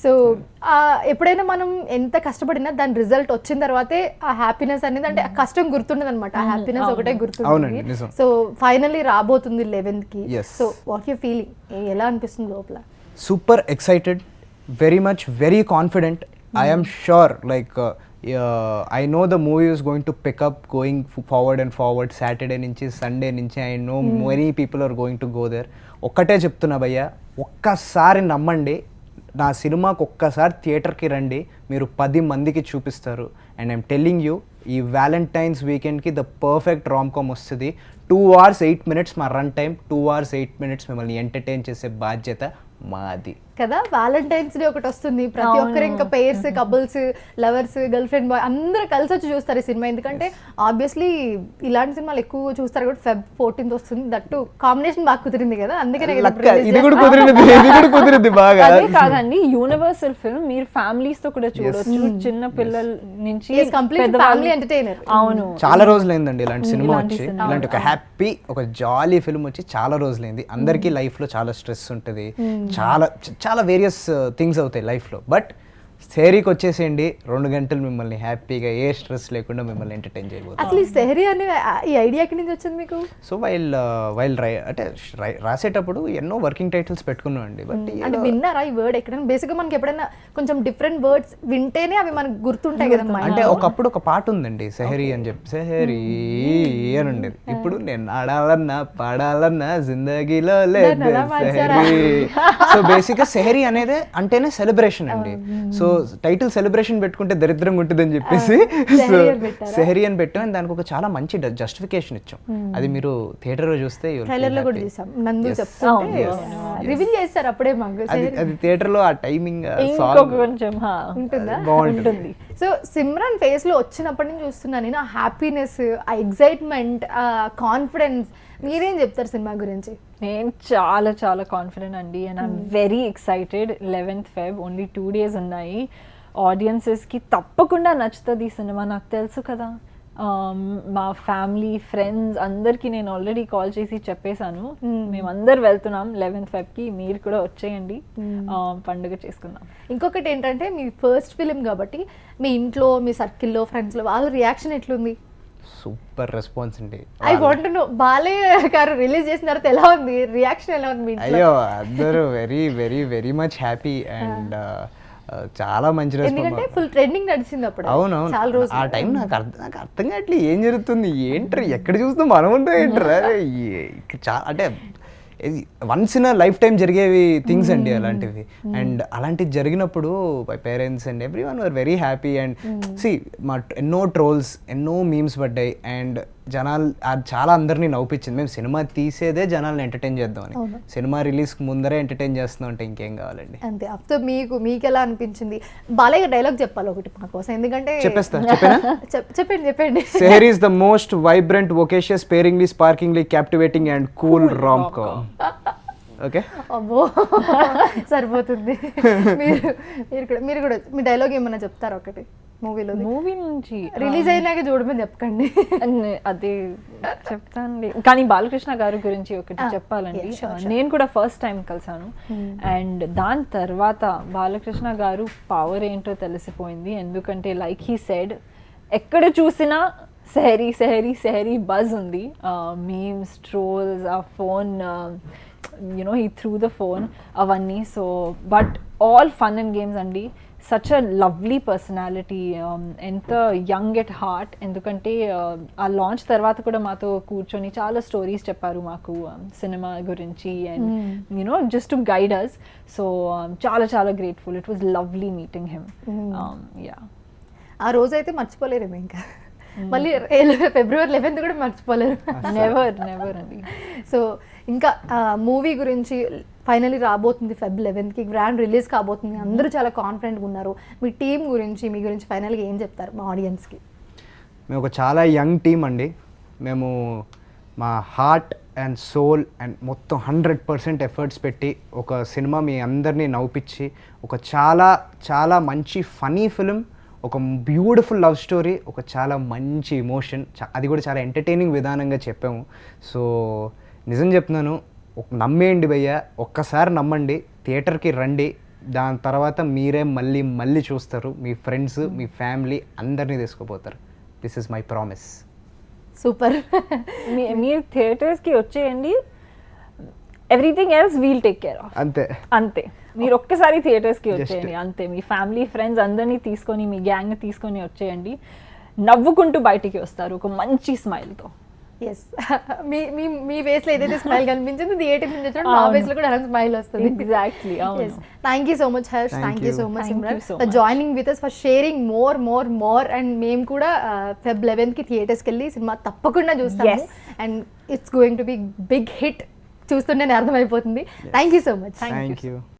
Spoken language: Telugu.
సో ఎప్పుడైనా మనం ఎంత కష్టపడినా దాని రిజల్ట్ వచ్చిన తర్వాతే ఆ హ్యాపీనెస్ అనేది, అంటే కష్టం గుర్తుండదు అనమాట, ఆ హ్యాపీనెస్ ఒకటే గుర్తుంది. సో ఫైనల్లీ రాబోతుంది 11th కి. సో వాట్ యూ ఫీలింగ్, ఎలా అనిపిస్తుంది లోపల? Super excited, very much, very confident. I am sure, like I know the movie is going to pick up going forward and forward. Saturday నుంచి Sunday నుంచి I know many people are going to go there. ఒక్కటే చెప్తున్నా భయ్య, ఒక్కసారి నమ్మండి, నా సినిమాకి ఒక్కసారి థియేటర్కి రండి, మీరు 10 మందికి చూపిస్తారు. అండ్ ఐమ్ టెల్లింగ్ యూ, ఈ వ్యాలంటైన్స్ వీకెండ్కి ద పర్ఫెక్ట్ రామ్కామ్ వస్తుంది. 2 hours 8 minutes మా రన్ టైం, 2 hours 8 minutes మిమ్మల్ని ఎంటర్టైన్ చేసే బాధ్యత మాది కదా. వ్యాలంటైన్స్ డే ఒకటి వస్తుంది, ప్రతి ఒక్కరు ఇంకా pairs, couples, lovers, girlfriend, boy అందరూ కలిసి వచ్చి చూస్తారు ఈ సినిమా. ఎందుకంటే ఆబ్వియస్లీ ఇలాంటి సినిమాలు ఎక్కువ చూస్తారు కూడా. Feb 14th వస్తుంది, దట్టు కాంబినేషన్ బాగా కుదిరింది కదా, అందుకనే ఇది కూడా కుదిరింది బాగా. అదే కాదండి, యూనివర్సల్ ఫిల్మ్, మీరు ఫ్యామిలీస్ తో కూడా చూడొచ్చు, చిన్న పిల్లల నుంచి ఫ్యామిలీ ఎంటర్టైనర్. అవును, చాలా రోజులైందండి ఇలాంటి సినిమా వచ్చి, ఇలాంటి ఒక హ్యాపీ, ఒక జాలీ ఫిల్మ్ వచ్చి చాలా రోజులైంది. అందరికీ లైఫ్ లో చాలా స్ట్రెస్ ఉంటుంది, చాలా వేరియస్ థింగ్స్ అవుతాయి లైఫ్లో. బట్ సెహరీకి వచ్చేసేయండి, 2 గంటలు మిమ్మల్ని హ్యాపీగా, ఏ స్ట్రెస్ లేకుండా మిమ్మల్ని ఎంటర్టైన్ చేయబోతుంది. అసలు ఈ సెహరీ అనే ఈ ఐడియా ఎక్కడి నుంచి వచ్చింది మీకు? సో వైల్ అంటే రాసేటప్పుడు ఎన్నో వర్కింగ్ టైటిల్స్ పెట్టుకున్నాం అండి. బట్ అంటే విన్నారా ఈ వర్డ్ ఎక్కడైనా? బేసిక్గా మనకి ఎప్పుడైనా కొంచెం డిఫరెంట్ వర్డ్స్ వింటేనే అవి మనకు గుర్తుంటాయి కదా. అంటే ఒకప్పుడు ఒక పాట ఉందండి, సెహరీ అని చెప్పి, సెహరీ అని ఉండేది. ఇప్పుడు నేను ఆడాలన్నా పాడాలన్నా జిందగీలో లేదు సెహరీ. సో బేసిక్గా సెహరీ అనేది అంటేనే సెలబ్రేషన్ అండి. సో టైటిల్ సెలబ్రేషన్ పెట్టుకుంటే దరిద్రంగా ఉంటుందని చెప్పేసి సో సెహరీ అని పెట్టాం. అండ్ దానికి ఒక చాలా మంచి జస్టిఫికేషన్ ఇచ్చాం. అది మీరు థియేటర్ లో చూస్తే రివీల్ చేస్తారు అప్పుడే మాకు. అది థియేటర్ లో ఆ టైమింగ్ బాగుంటుంది. సో సిమ్రన్ ఫేస్ లో వచ్చినప్పటి నుంచి చూస్తున్నా నేను, ఆ హ్యాపీనెస్, ఆ ఎక్సైట్మెంట్, ఆ కాన్ఫిడెన్స్, మీరేం చెప్తారు సినిమా గురించి? నేను చాలా చాలా కాన్ఫిడెంట్ అండి, and I'm very excited. 11th Feb, only 2 days ఉన్నాయి. ఆడియన్సెస్కి తప్పకుండా నచ్చుతుంది ఈ సినిమా, నాకు తెలుసు కదా. మా ఫ్యామిలీ, ఫ్రెండ్స్ అందరికీ నేను ఆల్రెడీ కాల్ చేసి చెప్పేశాను, మేమందరు వెళ్తున్నాం 11th Febకి, మీరు కూడా వచ్చేయండి, పండుగ చేసుకుందాం. ఇంకొకటి ఏంటంటే, మీ ఫస్ట్ ఫిలిం కాబట్టి మీ ఇంట్లో, మీ సర్కిల్లో, ఫ్రెండ్స్లో వాళ్ళ రియాక్షన్ ఎట్లుంది? సూపర్ రెస్పాన్స్ అండి. I want to know, Balayya గారు రిలీజ్ చేసిన తర్వాత ఎలా ఉంది రియాక్షన్, ఎలా ఉంది? అయ్యో అందరూ very very very much happy and చాలా మంచి రెస్పాన్స్. ఎందుకంటే ఫుల్ ట్రెండింగ్ నడిచింది అప్పుడు. అవునవును, చాలా రోజులు. ఆ టైం నాకు అర్థం కావట్లేదు ఏం జరుగుతుంది, ఏంటర్ ఎక్కడ చూస్తున్నాం మనం ఉంటే ఏంటర్ చాలా, అంటే వన్స్ ఇన్ లైఫ్ టైం జరిగేవి థింగ్స్ అండి అలాంటివి. అండ్ అలాంటివి జరిగినప్పుడు my parents and everyone were very happy. And సి మా ఎన్నో ట్రోల్స్, ఎన్నో మీమ్స్ పడ్డాయి. అండ్ జనాలు చాలా అందరినీ నవ్వుపించింది. మేము సినిమా తీసేదే జనాలను ఎంటర్టైన్ చేద్దామని, సినిమా రిలీజ్కి ముందరే ఎంటర్టైన్ చేస్తున్నాం అంటే ఇంకేం కావాలండి. అంతే. అప్పుడు మీకు ఎలా అనిపించింది? బాలయ్య డైలాగ్ చెప్పాలి ఒకటి మా కోసం, ఎందుకంటే చెప్పండి. Sehari is the most vibrant, vivacious, daringly, sparklingly, captivating and cool rom com. Okay, అబ్బో సరిపోతుంది. మీరు కూడా మీ డైలాగ్ ఏమన్నా చెప్తారా ఒకటి? మూవీ నుంచి రిలీజ్ అయినాక చూడమని చెప్పకండి, అదే చెప్తానండి. కానీ బాలకృష్ణ గారి గురించి ఒకటి చెప్పాలండి. నేను కూడా ఫస్ట్ టైం కలిసాను, అండ్ దాని తర్వాత బాలకృష్ణ గారు పవర్ ఏంటో తెలిసిపోయింది. ఎందుకంటే లైక్ హీ సెడ్, ఎక్కడ చూసినా సెహరీ సెహరీ సెహరీ బజ్ ఉంది. మీమ్స్, ట్రోల్స్, ఆ phone he threw the phone avanni. So but all fun and games andi. Such a lovely personality, enta young at heart. Endukante aa launch tarvata kuda maato కూర్చొని చాలా స్టోరీస్ చెప్పారు మాకు సినిమా గురించి, and just to guide us. So చాలా చాలా grateful. It was lovely meeting him. Yeah, ఆ రోజు అయితే మర్చిపోలేరేమో ఇంకా. మళ్ళీ February 11th కూడా మర్చిపోలేరు. నెవర్ అండి. సో ఇంకా మూవీ గురించి ఫైనలీ రాబోతుంది Feb 11th, గ్రాండ్ రిలీజ్ కాబోతుంది, అందరూ చాలా కాన్ఫిడెంట్గా ఉన్నారు. మీ టీం గురించి, మీ గురించి ఫైనల్గా ఏం చెప్తారు మా ఆడియన్స్కి? మేము ఒక చాలా యంగ్ టీం అండి. మేము మా హార్ట్ అండ్ సోల్ అండ్ మొత్తం 100% ఎఫర్ట్స్ పెట్టి ఒక సినిమా మీ అందరినీ నవ్వుపించి, ఒక చాలా చాలా మంచి ఫనీ ఫిలిం, ఒక బ్యూటిఫుల్ లవ్ స్టోరీ, ఒక చాలా మంచి ఇమోషన్, అది కూడా చాలా ఎంటర్టైనింగ్ విధానంగా చెప్పాము. సో నిజం చెప్తున్నాను, నమ్మేయండి భయ్య, ఒక్కసారి నమ్మండి, థియేటర్కి రండి, దాని తర్వాత మీరే మళ్ళీ మళ్ళీ చూస్తారు, మీ ఫ్రెండ్స్ మీ ఫ్యామిలీ అందరినీ తీసుకుపోతారు. This is my promise. Super. మీరు థియేటర్స్కి వచ్చేయండి, everything else we'll take care of. అంతే అంతే, మీరు ఒక్కసారి థియేటర్స్కి వచ్చేయండి అంతే. మీ ఫ్యామిలీ ఫ్రెండ్స్ అందరినీ తీసుకొని, మీ గ్యాంగ్ని తీసుకొని వచ్చేయండి, నవ్వుకుంటూ బయటికి వస్తారు ఒక మంచి స్మైల్తో. ఎస్. మీ మీ మీ ఫేస్ లో ఏదైతే స్మైల్ కనిపించింది థియేటర్ నుంచి వచ్చినప్పుడు మా ఫేస్ లో కూడా అలా స్మైల్ వస్తుంది. Exactly. Thank you so much Harsh, thank you so much Thank Simran you so for joining with us, for sharing more. And మేము కూడా Feb 11 కి థియేటర్స్కి వెళ్ళి సినిమా తప్పకుండా చూస్తాము. Yes. And it's going to be big hit. చూస్తుంటేనే అర్థమైపోతుంది. Thank you so much. Thank you.